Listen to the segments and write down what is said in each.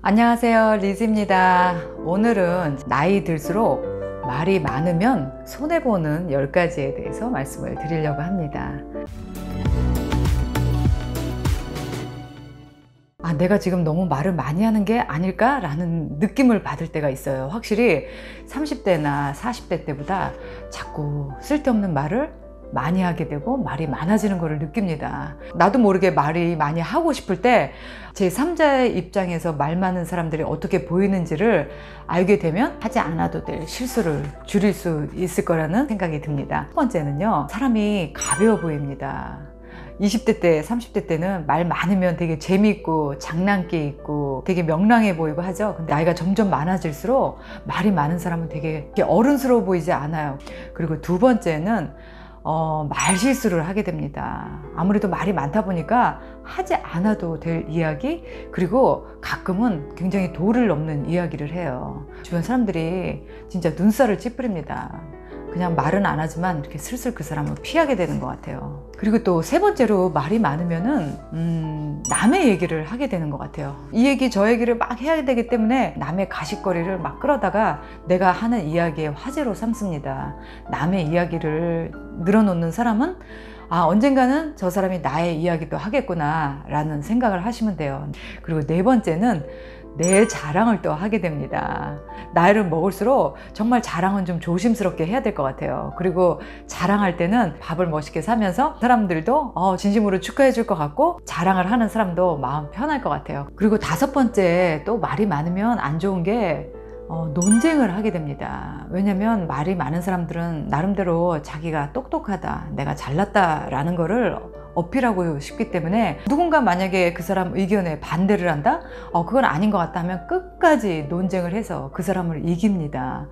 안녕하세요, 리즈입니다. 오늘은 나이 들수록 말이 많으면 손해보는 10가지에 대해서 말씀을 드리려고 합니다. 내가 지금 너무 말을 많이 하는 게 아닐까? 라는 느낌을 받을 때가 있어요. 확실히 30대나 40대 때보다 자꾸 쓸데없는 말을 많이 하게 되고 말이 많아지는 것을 느낍니다. 나도 모르게 말이 많이 하고 싶을 때 제3자의 입장에서 말 많은 사람들이 어떻게 보이는지를 알게 되면 하지 않아도 될 실수를 줄일 수 있을 거라는 생각이 듭니다. 첫 번째는요, 사람이 가벼워 보입니다. 20대 때, 30대 때는 말 많으면 되게 재미있고 장난기 있고 되게 명랑해 보이고 하죠. 근데 나이가 점점 많아질수록 말이 많은 사람은 되게 어른스러워 보이지 않아요. 그리고 두 번째는 말 실수를 하게 됩니다. 아무래도 말이 많다 보니까 하지 않아도 될 이야기, 그리고 가끔은 굉장히 도를 넘는 이야기를 해요. 주변 사람들이 진짜 눈살을 찌푸립니다. 그냥 말은 안 하지만 이렇게 슬슬 그 사람을 피하게 되는 것 같아요. 그리고 또 세 번째로 말이 많으면은 남의 얘기를 하게 되는 것 같아요. 이 얘기 저 얘기를 막 해야 되기 때문에 남의 가십거리를 막 끌어다가 내가 하는 이야기의 화제로 삼습니다. 남의 이야기를 늘어놓는 사람은 언젠가는 저 사람이 나의 이야기도 하겠구나 라는 생각을 하시면 돼요. 그리고 네 번째는 내 자랑을 또 하게 됩니다. 나이를 먹을수록 정말 자랑은 좀 조심스럽게 해야 될 것 같아요. 그리고 자랑할 때는 밥을 멋있게 사면서 사람들도 진심으로 축하해 줄 것 같고, 자랑을 하는 사람도 마음 편할 것 같아요. 그리고 다섯 번째, 또 말이 많으면 안 좋은 게 논쟁을 하게 됩니다. 왜냐면 말이 많은 사람들은 나름대로 자기가 똑똑하다, 내가 잘났다 라는 거를 어필하고 싶기 때문에, 누군가 만약에 그 사람 의견에 반대를 한다? 그건 아닌 것 같다 하면 끝까지 논쟁을 해서 그 사람을 이깁니다.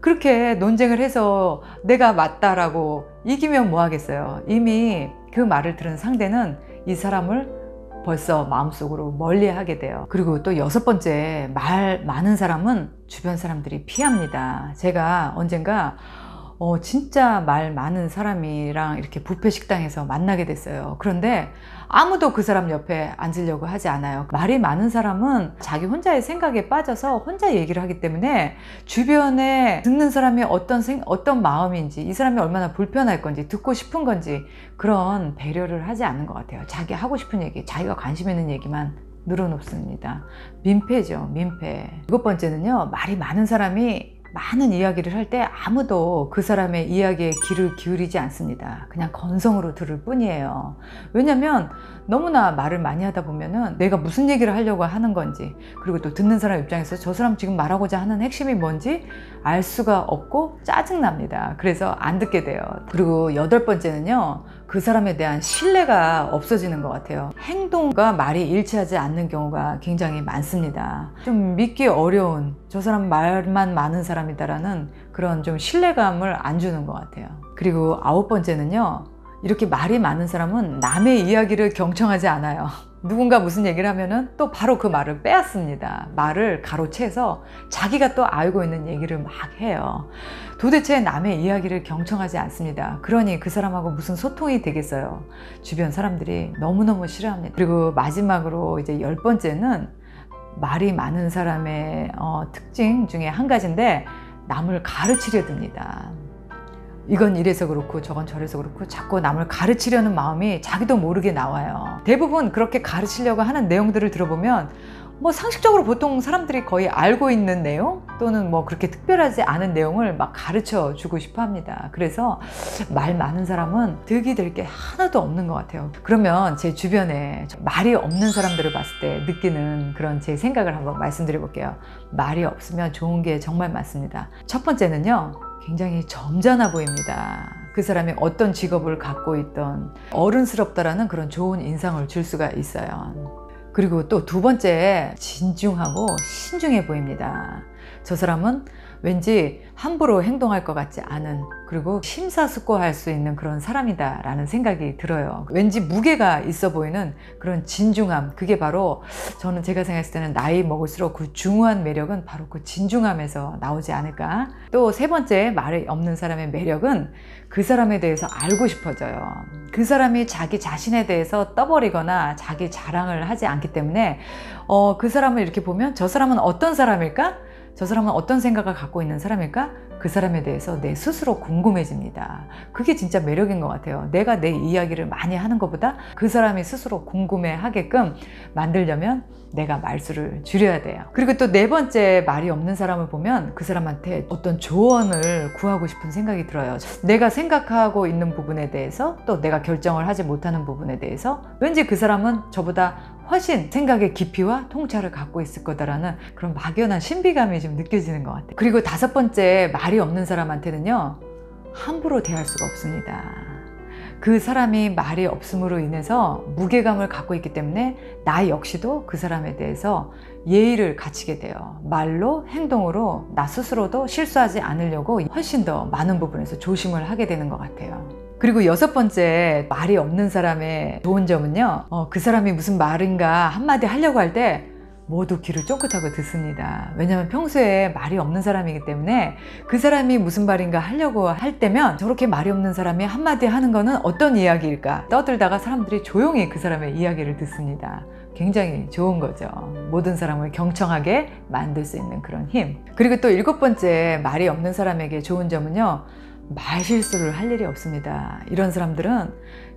그렇게 논쟁을 해서 내가 맞다라고 이기면 뭐 하겠어요. 이미 그 말을 들은 상대는 이 사람을 벌써 마음속으로 멀리하게 돼요. 그리고 또 여섯 번째, 말 많은 사람은 주변 사람들이 피합니다. 제가 언젠가 진짜 말 많은 사람이랑 이렇게 뷔페 식당에서 만나게 됐어요. 그런데 아무도 그 사람 옆에 앉으려고 하지 않아요. 말이 많은 사람은 자기 혼자의 생각에 빠져서 혼자 얘기를 하기 때문에 주변에 듣는 사람이 어떤 마음인지, 이 사람이 얼마나 불편할 건지, 듣고 싶은 건지 그런 배려를 하지 않는 것 같아요. 자기 하고 싶은 얘기, 자기가 관심 있는 얘기만 늘어놓습니다. 민폐죠, 민폐. 일곱 번째는요, 말이 많은 사람이 많은 이야기를 할 때 아무도 그 사람의 이야기에 귀를 기울이지 않습니다. 그냥 건성으로 들을 뿐이에요. 왜냐면 너무나 말을 많이 하다 보면은 내가 무슨 얘기를 하려고 하는 건지, 그리고 또 듣는 사람 입장에서 저 사람 지금 말하고자 하는 핵심이 뭔지 알 수가 없고 짜증납니다. 그래서 안 듣게 돼요. 그리고 여덟 번째는요, 그 사람에 대한 신뢰가 없어지는 것 같아요. 행동과 말이 일치하지 않는 경우가 굉장히 많습니다. 좀 믿기 어려운, 저 사람 말만 많은 사람이다라는 그런 좀 신뢰감을 안 주는 것 같아요. 그리고 아홉 번째는요, 이렇게 말이 많은 사람은 남의 이야기를 경청하지 않아요. 누군가 무슨 얘기를 하면은 또 바로 그 말을 빼앗습니다. 말을 가로채서 자기가 또 알고 있는 얘기를 막 해요. 도대체 남의 이야기를 경청하지 않습니다. 그러니 그 사람하고 무슨 소통이 되겠어요. 주변 사람들이 너무너무 싫어합니다. 그리고 마지막으로 이제 열 번째는, 말이 많은 사람의 특징 중에 한 가지인데, 남을 가르치려 듭니다. 이건 이래서 그렇고 저건 저래서 그렇고 자꾸 남을 가르치려는 마음이 자기도 모르게 나와요. 대부분 그렇게 가르치려고 하는 내용들을 들어보면 상식적으로 보통 사람들이 거의 알고 있는 내용, 또는 그렇게 특별하지 않은 내용을 막 가르쳐 주고 싶어 합니다. 그래서 말 많은 사람은 득이 될 게 하나도 없는 것 같아요. 그러면 제 주변에 말이 없는 사람들을 봤을 때 느끼는 그런 제 생각을 한번 말씀드려 볼게요. 말이 없으면 좋은 게 정말 많습니다. 첫 번째는요, 굉장히 점잖아 보입니다. 그 사람이 어떤 직업을 갖고 있던 어른스럽다라는 그런 좋은 인상을 줄 수가 있어요. 그리고 또 두 번째, 진중하고 신중해 보입니다. 저 사람은 왠지 함부로 행동할 것 같지 않은, 그리고 심사숙고할 수 있는 그런 사람이다 라는 생각이 들어요. 왠지 무게가 있어 보이는 그런 진중함, 그게 바로 저는 제가 생각했을 때는 나이 먹을수록 그 중후한 매력은 바로 그 진중함에서 나오지 않을까. 또 세 번째, 말이 없는 사람의 매력은 그 사람에 대해서 알고 싶어져요. 그 사람이 자기 자신에 대해서 떠버리거나 자기 자랑을 하지 않기 때문에 그 사람을 이렇게 보면 저 사람은 어떤 사람일까? 저 사람은 어떤 생각을 갖고 있는 사람일까? 그 사람에 대해서 내 스스로 궁금해집니다. 그게 진짜 매력인 것 같아요. 내가 내 이야기를 많이 하는 것보다 그 사람이 스스로 궁금해하게끔 만들려면 내가 말수를 줄여야 돼요. 그리고 또 네 번째, 말이 없는 사람을 보면 그 사람한테 어떤 조언을 구하고 싶은 생각이 들어요. 내가 생각하고 있는 부분에 대해서, 또 내가 결정을 하지 못하는 부분에 대해서 왠지 그 사람은 저보다 훨씬 생각의 깊이와 통찰을 갖고 있을 거다라는 그런 막연한 신비감이 좀 느껴지는 것 같아요. 그리고 다섯 번째, 말이 없는 사람한테는요, 함부로 대할 수가 없습니다. 그 사람이 말이 없음으로 인해서 무게감을 갖고 있기 때문에 나 역시도 그 사람에 대해서 예의를 갖추게 돼요. 말로, 행동으로 나 스스로도 실수하지 않으려고 훨씬 더 많은 부분에서 조심을 하게 되는 것 같아요. 그리고 여섯 번째, 말이 없는 사람의 좋은 점은요, 그 사람이 무슨 말인가 한마디 하려고 할 때 모두 귀를 쫑긋하고 듣습니다. 왜냐하면 평소에 말이 없는 사람이기 때문에 그 사람이 무슨 말인가 하려고 할 때면 저렇게 말이 없는 사람이 한마디 하는 거는 어떤 이야기일까 떠들다가 사람들이 조용히 그 사람의 이야기를 듣습니다. 굉장히 좋은 거죠. 모든 사람을 경청하게 만들 수 있는 그런 힘. 그리고 또 일곱 번째, 말이 없는 사람에게 좋은 점은요, 말실수를 할 일이 없습니다. 이런 사람들은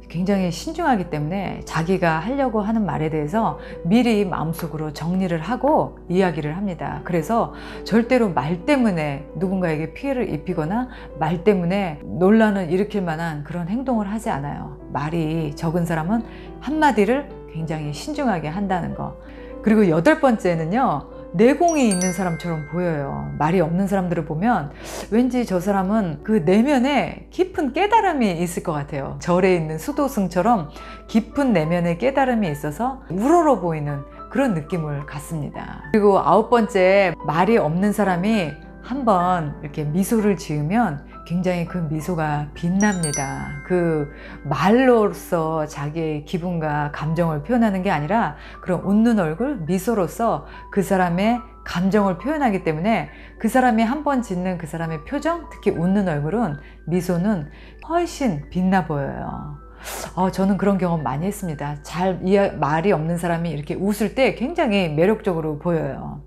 굉장히 신중하기 때문에 자기가 하려고 하는 말에 대해서 미리 마음속으로 정리를 하고 이야기를 합니다. 그래서 절대로 말 때문에 누군가에게 피해를 입히거나 말 때문에 논란을 일으킬 만한 그런 행동을 하지 않아요. 말이 적은 사람은 한마디를 굉장히 신중하게 한다는 거. 그리고 여덟 번째는요, 내공이 있는 사람처럼 보여요. 말이 없는 사람들을 보면 왠지 저 사람은 그 내면에 깊은 깨달음이 있을 것 같아요. 절에 있는 수도승처럼 깊은 내면의 깨달음이 있어서 우러러 보이는 그런 느낌을 갖습니다. 그리고 아홉 번째, 말이 없는 사람이 한번 이렇게 미소를 지으면 굉장히 그 미소가 빛납니다. 그 말로써 자기의 기분과 감정을 표현하는 게 아니라 그런 웃는 얼굴, 미소로서 그 사람의 감정을 표현하기 때문에 그 사람이 한번 짓는 그 사람의 표정, 특히 웃는 얼굴은, 미소는 훨씬 빛나 보여요. 저는 그런 경험 많이 했습니다. 말이 없는 사람이 이렇게 웃을 때 굉장히 매력적으로 보여요.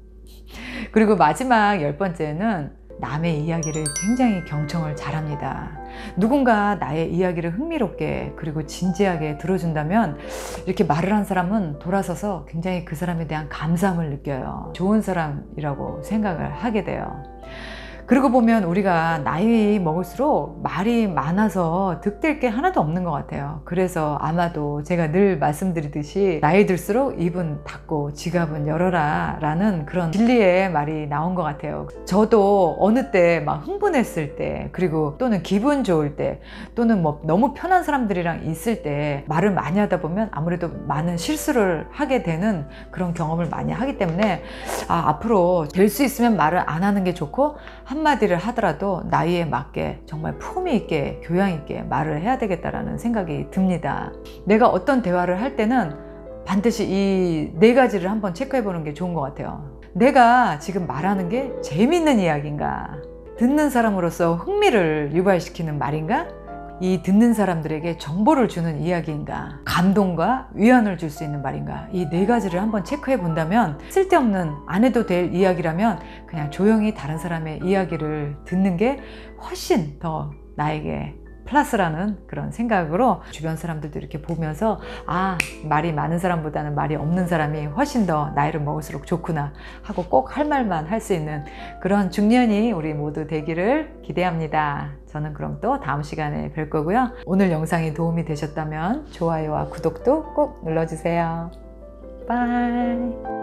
그리고 마지막 열 번째는 남의 이야기를 굉장히 경청을 잘합니다. 누군가 나의 이야기를 흥미롭게 그리고 진지하게 들어준다면 이렇게 말을 한 사람은 돌아서서 굉장히 그 사람에 대한 감사함을 느껴요. 좋은 사람이라고 생각을 하게 돼요. 그러고 보면 우리가 나이 먹을수록 말이 많아서 득될 게 하나도 없는 것 같아요. 그래서 아마도 제가 늘 말씀드리듯이 나이 들수록 입은 닫고 지갑은 열어라 라는 그런 진리의 말이 나온 것 같아요. 저도 어느 때 막 흥분했을 때, 그리고 또는 기분 좋을 때, 또는 뭐 너무 편한 사람들이랑 있을 때 말을 많이 하다 보면 아무래도 많은 실수를 하게 되는 그런 경험을 많이 하기 때문에 앞으로 될 수 있으면 말을 안 하는 게 좋고, 한마디를 하더라도 나이에 맞게 정말 품위 있게 교양 있게 말을 해야 되겠다라는 생각이 듭니다. 내가 어떤 대화를 할 때는 반드시 이 네 가지를 한번 체크해 보는 게 좋은 것 같아요. 내가 지금 말하는 게 재밌는 이야기인가? 듣는 사람으로서 흥미를 유발시키는 말인가? 이 듣는 사람들에게 정보를 주는 이야기인가? 감동과 위안을 줄 수 있는 말인가? 이 네 가지를 한번 체크해 본다면, 쓸데없는 안 해도 될 이야기라면 그냥 조용히 다른 사람의 이야기를 듣는 게 훨씬 더 나에게 플러스라는 그런 생각으로 주변 사람들도 이렇게 보면서 말이 많은 사람보다는 말이 없는 사람이 훨씬 더 나이를 먹을수록 좋구나 하고 꼭 할 말만 할 수 있는 그런 중년이 우리 모두 되기를 기대합니다. 저는 그럼 또 다음 시간에 뵐 거고요. 오늘 영상이 도움이 되셨다면 좋아요와 구독도 꼭 눌러주세요. 바이.